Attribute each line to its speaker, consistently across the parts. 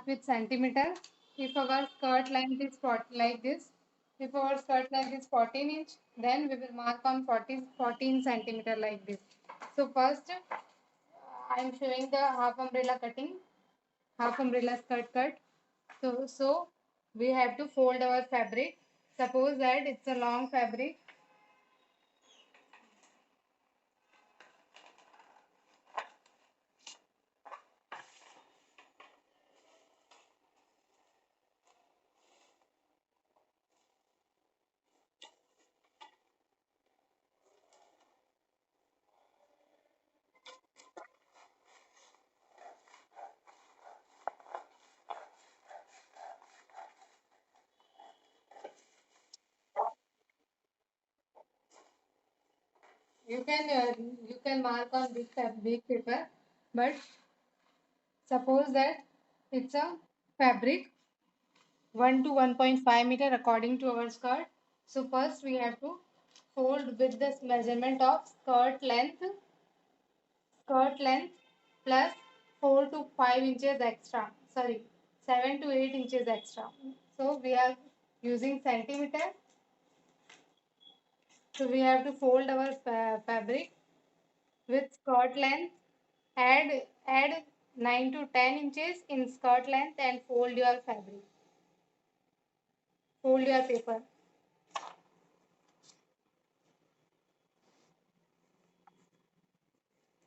Speaker 1: with centimeter. If our skirt length is like this, if our skirt length is 14 inch, then we will mark on 14 centimeter like this. So first, I am showing the half umbrella cutting, half umbrella skirt cut. So we have to fold our fabric. Suppose that it's a long fabric. You can mark on big paper, but suppose that it's a fabric 1 to 1.5 meter according to our skirt. So first we have to fold with this measurement of skirt length plus 4 to 5 inches extra. Sorry, 7 to 8 inches extra. So we are using centimeter. So we have to fold our fabric with skirt length. Add 9 to 10 inches in skirt length and fold your fabric. Fold your paper.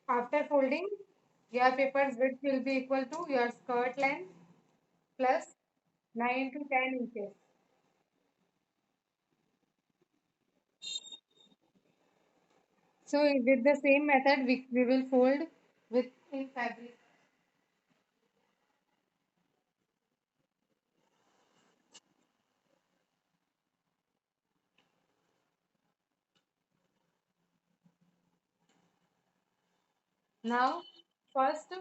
Speaker 1: After folding, your paper's width will be equal to your skirt length plus 9 to 10 inches. So with the same method, we will fold with in fabric. Now, first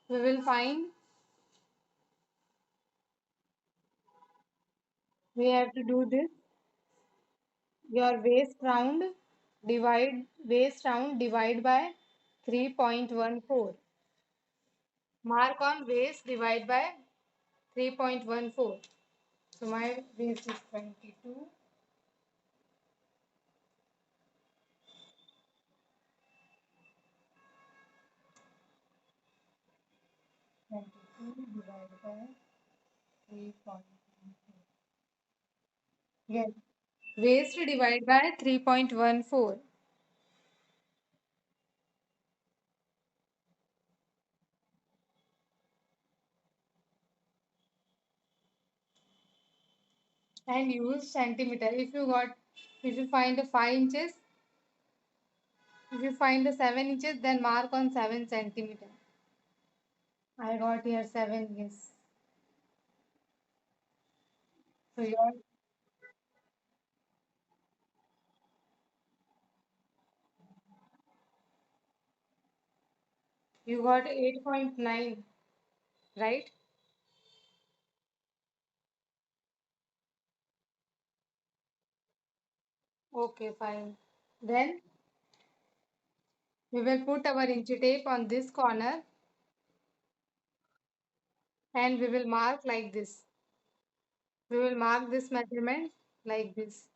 Speaker 1: we will find, we have to do this, your waist round divide by 3.14. Mark on waist divide by 3.14. So my waist is 22. 22 divided by 3.14. Yes. Waist divided by 3.14. And use centimeter. If you find the 5 inches, if you find the 7 inches, then mark on 7 centimeter. I got here 7, yes. So you got 8.9, right? Okay, fine. Then we will put our inch tape on this corner and we will mark like this. We will mark this measurement like this.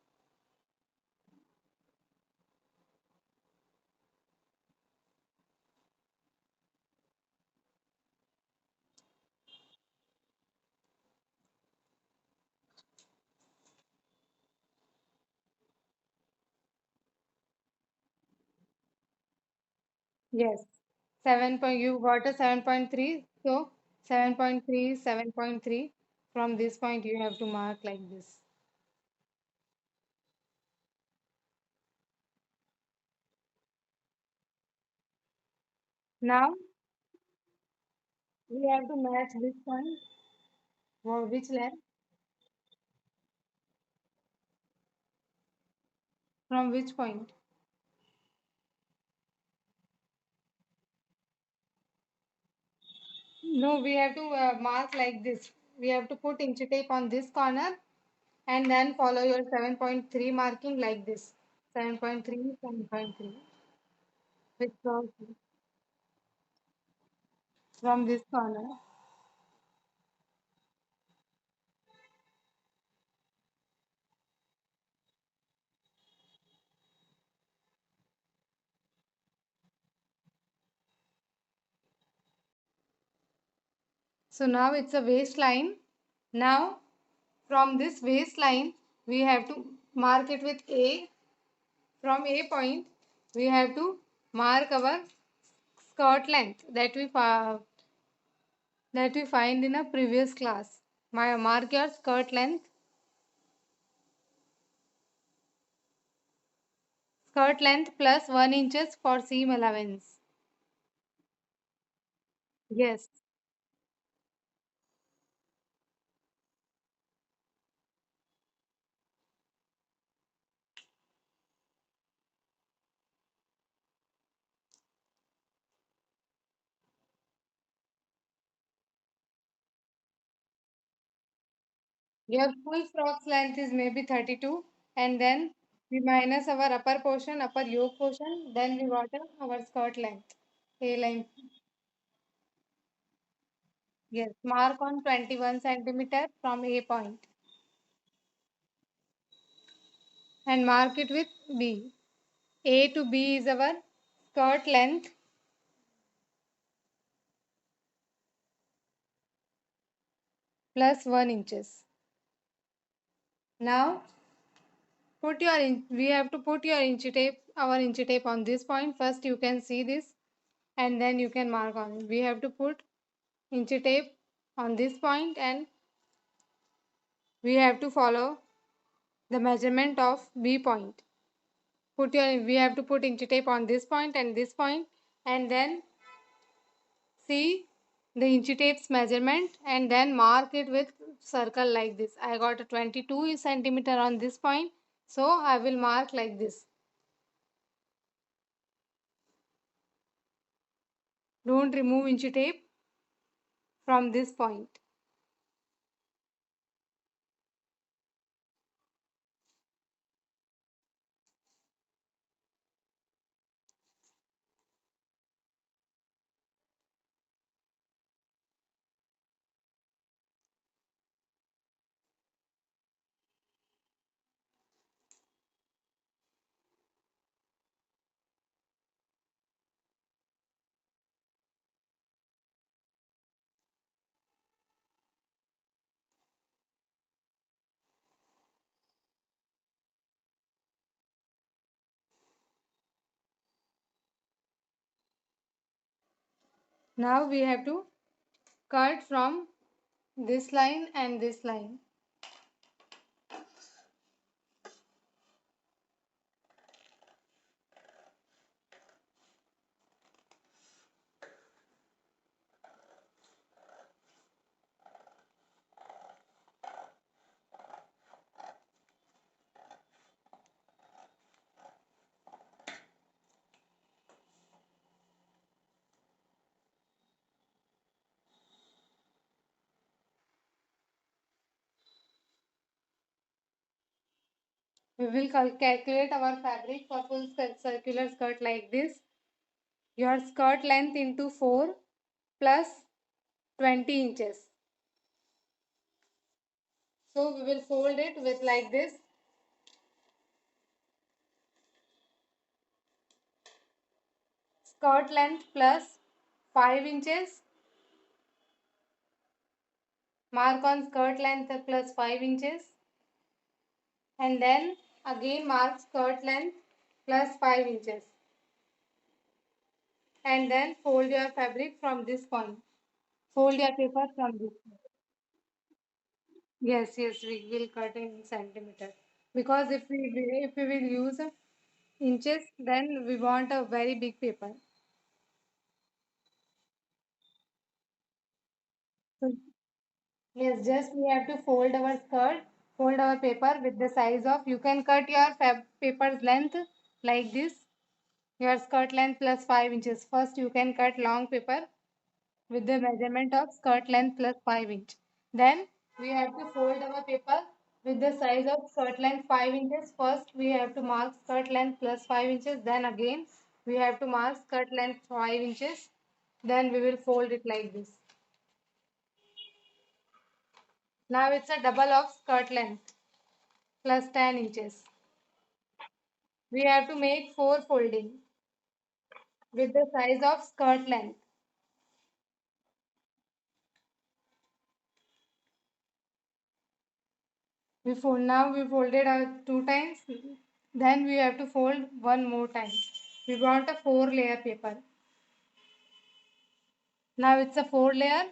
Speaker 1: Yes. 7 point, you got a 7.3. So 7.3 is 7.3. From this point, you have to mark like this. Now we have to match this point. Which length? From which point? No, we have to mark like this. We have to put inch tape on this corner and then follow your 7.3 marking like this. 7.3, 7.3. Which goes from this corner. So now it's a waistline. Now from this waistline we have to mark it with A. From A point we have to mark our skirt length that we find in a previous class. Mark your skirt length. Skirt length plus 1 inches for seam allowance. Yes. Your full frock's length is maybe 32, and then we minus our upper portion, upper yoke portion, then we got our skirt length, A length. Yes, mark on 21 centimeter from A point and mark it with B. A to B is our skirt length plus 1 inches. Now we have to put your our inch tape on this point. First you can see this and then you can mark on it. We have to put inch tape on this point and we have to follow the measurement of B point. We have to put inch tape on this point and then see the inch tape's measurement and then mark it with circle like this. I got a 22 centimeter on this point, so I will mark like this. Don't remove inch tape from this point. Now we have to cut from this line and this line. We will calculate our fabric for full circular skirt like this. Your skirt length into 4 plus 20 inches. So we will fold it with like this. Skirt length plus 5 inches. Mark on skirt length plus 5 inches. And then again mark skirt length plus 5 inches. And then fold your fabric from this point. Fold your paper from this point. Yes, yes, we will cut in centimeter. Because if we will use inches, then we want a very big paper. So yes, just we have to fold our skirt, fold our paper with the size of, you can cut your paper's length like this, your skirt length plus 5 inches. First, you can cut long paper with the measurement of skirt length plus 5 inch. Then, we have to fold our paper with the size of skirt length 5 inches. First, we have to mark skirt length plus 5 inches. Then again, we have to mark skirt length 5 inches. Then we will fold it like this. Now it's a double of skirt length plus 10 inches. We have to make 4 folding with the size of skirt length. We folded two times. Then we have to fold one more time. We want a four layer paper. Now it's a four layer.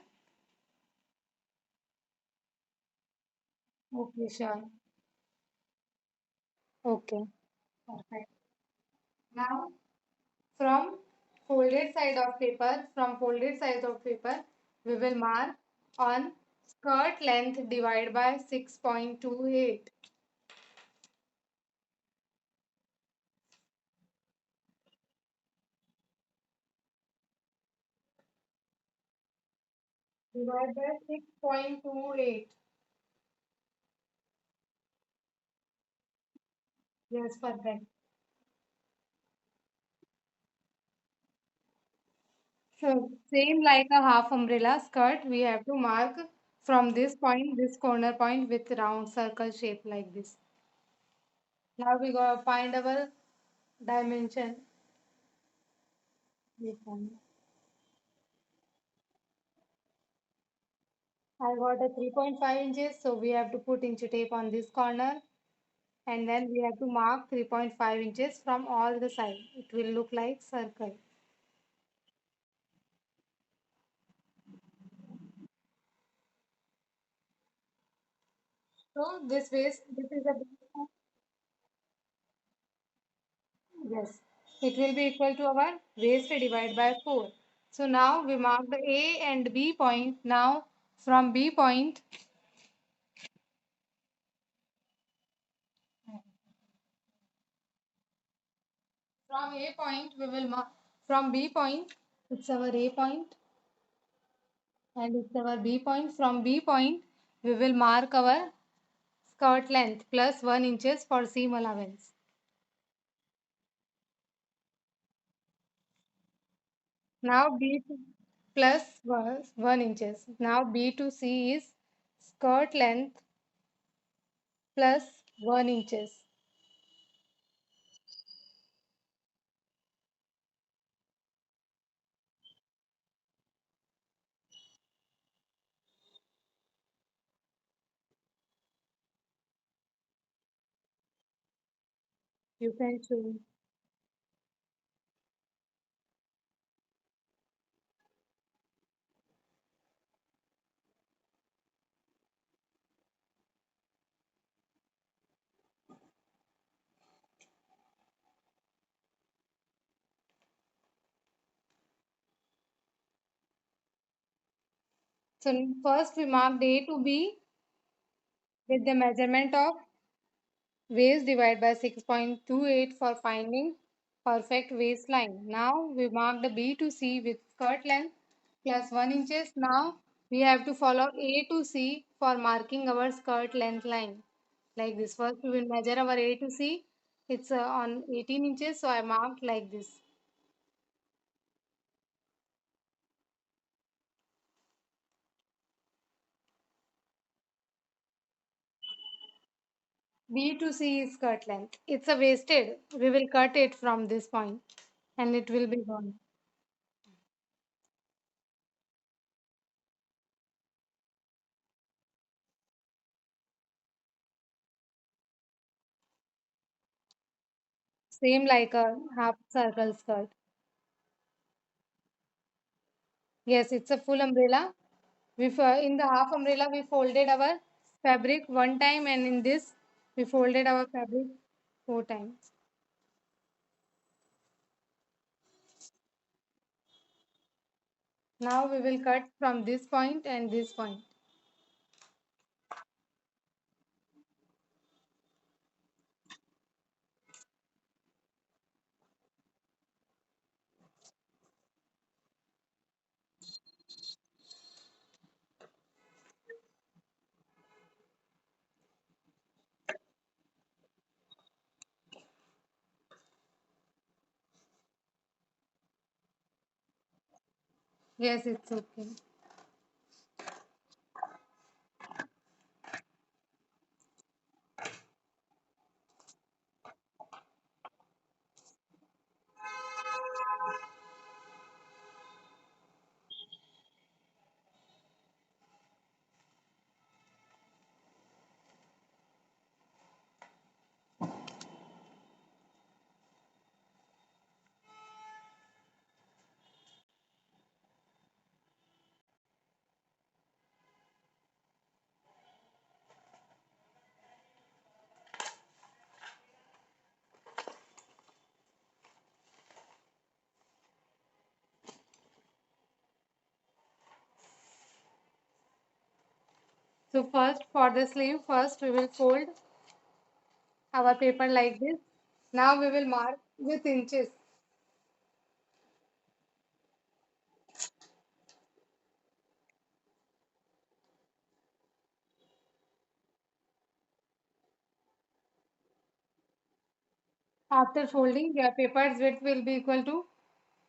Speaker 1: Okay, sure. Okay, perfect. Now from folded side of paper, we will mark on skirt length divided by 6.28. Divided by 6.28. Yes, perfect. So same like a half umbrella skirt, we have to mark from this point, this corner point with round circle shape like this. Now we go find our dimension. This one. I got a 3.5 inches, so we have to put inch tape on this corner and then we have to mark 3.5 inches from all the side. It will look like circle. So this is a yes, it will be equal to our waist divided by 4. So now we mark the A and B point. Now from B point, from A point we will mark from B point. It's our A point and it's our B point. From B point we will mark our skirt length plus 1 inches for seam allowance. Now B to plus 1 inches. Now B to C is skirt length plus 1 inches. You can choose. So first we marked A to B with the measurement of waist divided by 6.28 for finding perfect waistline. Now we marked the B to C with skirt length plus 1 inches. Now we have to follow A to C for marking our skirt length line. Like this. First we will measure our A to C. It's on 18 inches, so I marked like this. B to C is skirt length. It's a wasted. We will cut it from this point and it will be gone. Same like a half circle skirt. Yes, it's a full umbrella. In the half umbrella, we folded our fabric one time, and in this, we folded our fabric four times. Now we will cut from this point and this point. Yes, it's okay. So first for the sleeve, first we will fold our paper like this. Now we will mark with inches. After folding, your paper's width will be equal to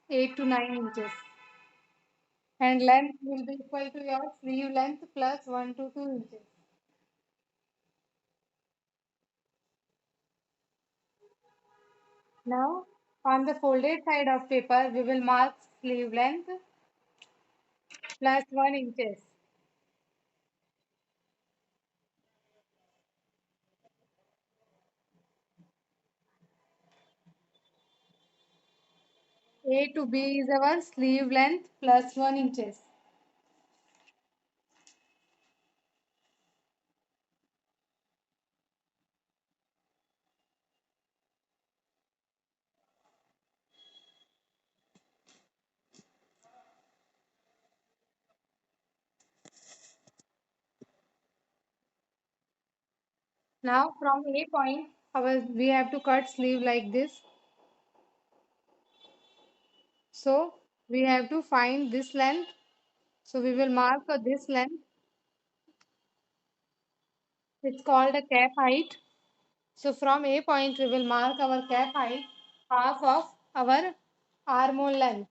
Speaker 1: 8 to 9 inches. And length will be equal to your sleeve length plus 1 to 2 inches. Now, on the folded side of paper, we will mark sleeve length plus 1 inches. A to B is our sleeve length plus 1 inches. Now from A point, we have to cut sleeve like this. So we have to find this length. So we will mark this length. It's called a cap height. So from A point, we will mark our cap height, half of our armhole length.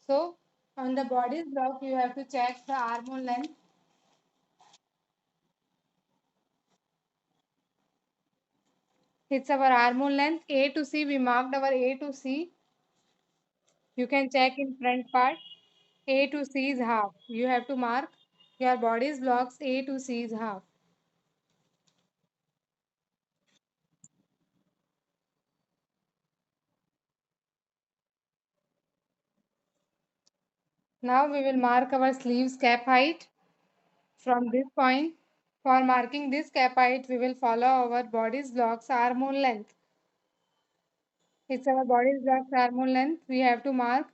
Speaker 1: So on the bodice block, you have to check the armhole length. It's our armhole length. A to C, we marked our A to C. You can check in front part. A to C is half. You have to mark your bodice blocks A to C is half. Now we will mark our sleeves cap height from this point. For marking this cap height, we will follow our bodice blocks armhole length. It's our bodice blocks armhole length. We have to mark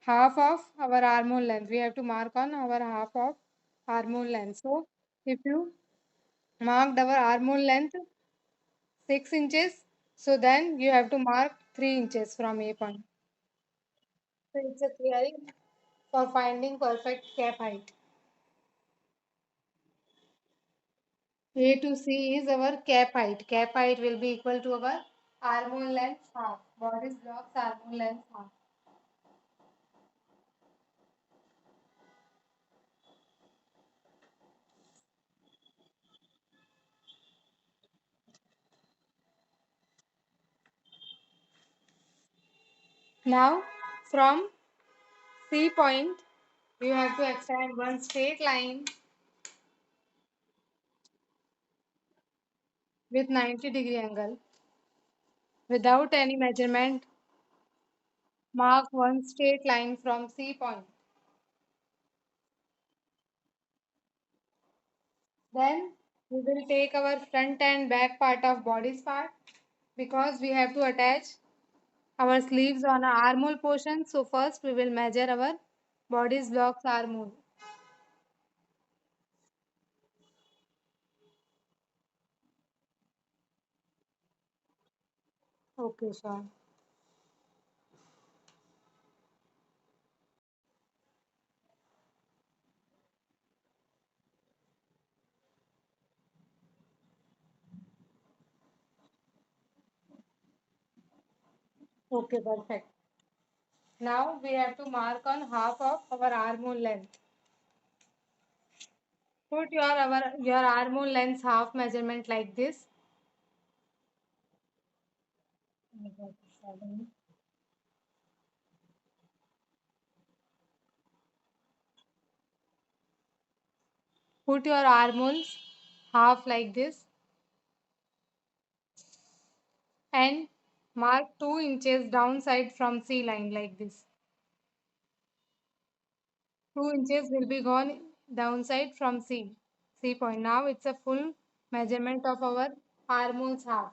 Speaker 1: half of our armhole length. We have to mark on our half of armhole length. So if you marked our armhole length 6 inches, so then you have to mark 3 inches from A point. So it's a theory for finding perfect cap height. A to C is our cap height. Cap height will be equal to our armhole length half. Bodice blocks armhole length half. Now from C point, you have to extend one straight line with 90-degree angle. Without any measurement, mark one straight line from C point. Then we will take our front and back part of bodice part because we have to attach our sleeves on our armhole portion. So first we will measure our bodice blocks armhole. Okay, sure. Okay, perfect. Now we have to mark on half of our armhole length. Put your armhole length half measurement like this. Put your armholes half like this and mark 2 inches downside from C line like this. 2 inches will be gone downside from C point. Now it's a full measurement of our armholes half.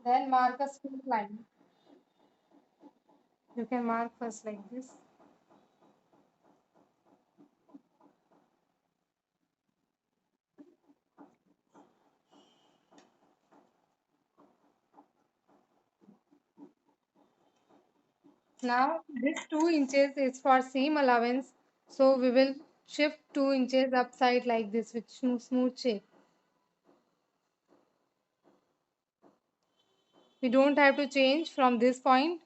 Speaker 1: Then mark a straight line. You can mark first like this. Now this 2 inches is for seam allowance. So we will shift 2 inches upside like this with smooth shape. We don't have to change from this point.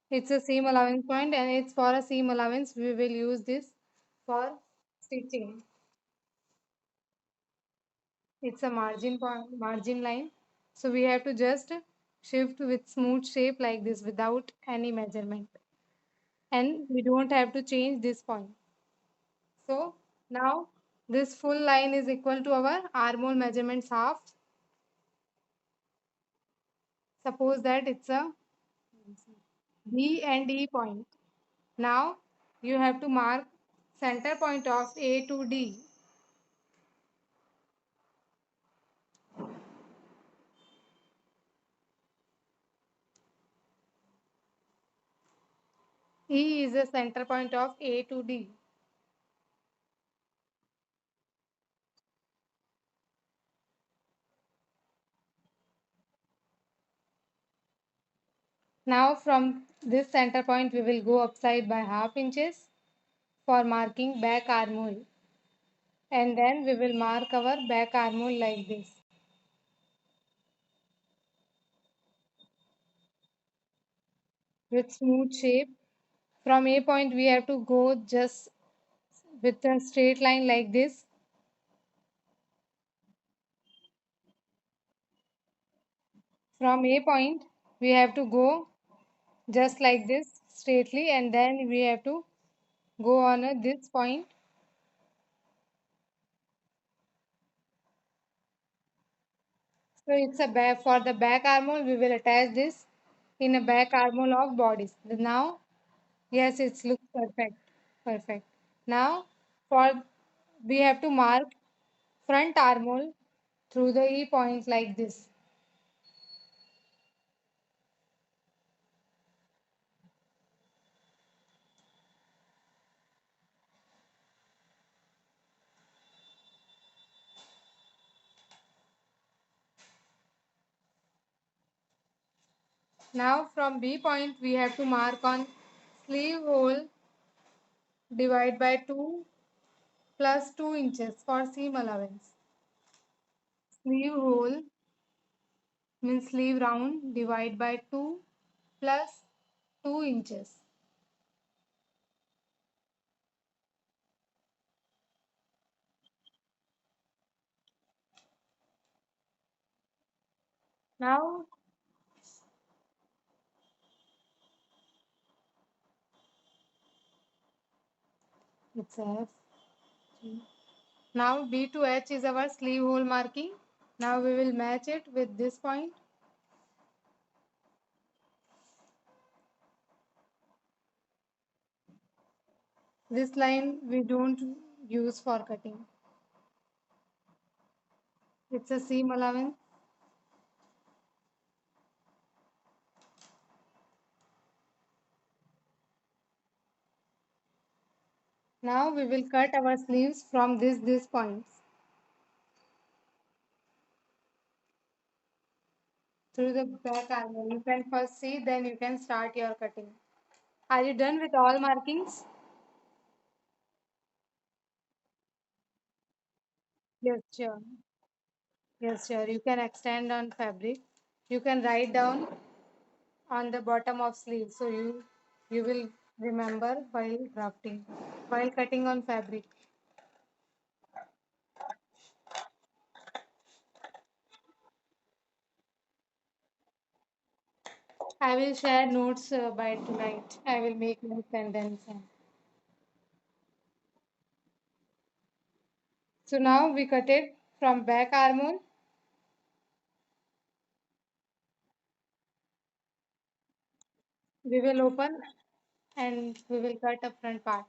Speaker 1: It's a seam allowance point and it's for a seam allowance. We will use this for stitching. It's a margin point, margin line. So we have to just shift with smooth shape like this without any measurement. And we don't have to change this point. So now this full line is equal to our armhole measurements half. Suppose that it's a B and E point. Now you have to mark center point of A to D. E is the center point of A to D. Now from this center point we will go upside by half inches for marking back armhole. And then we will mark our back armhole like this with smooth shape. From A point we have to go just with a straight line like this. From A point we have to go just like this straightly and then we have to go on this point. So it's a back for the back armhole we will attach this in a back armhole of bodice. Now yes it looks perfect. Perfect. Now for we have to mark front armhole through the E point like this. Now from B point we have to mark on sleeve hole divide by 2 plus 2 inches for seam allowance. Sleeve hole means sleeve round divide by 2 plus 2 inches. Now it's F. Now B to H is our sleeve hole marking. Now we will match it with this point. This line we don't use for cutting. It's a seam allowance. Now we will cut our sleeves from this points through the back armhole. You can first see, then you can start your cutting. Are you done with all markings? Yes, sure. Yes, sure. You can extend on fabric. You can write down on the bottom of sleeve, so you will remember while drafting, while cutting on fabric. I will share notes by tonight. I will make notes and then send. So now we cut it from back armhole. We will open and we will cut a front part.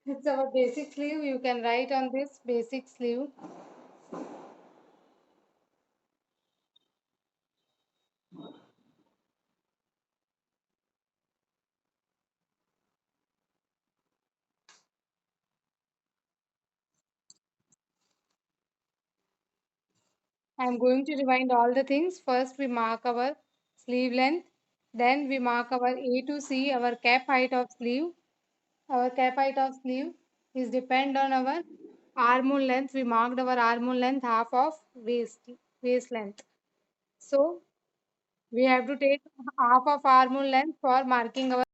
Speaker 1: It's our basic sleeve. You can write on this basic sleeve. I'm going to rewind all the things. First, we mark our sleeve length. Then we mark our A to C, our cap height of sleeve. Our cap height of sleeve is depend on our armhole length. We marked our armhole length half of waist length. So we have to take half of armhole length for marking our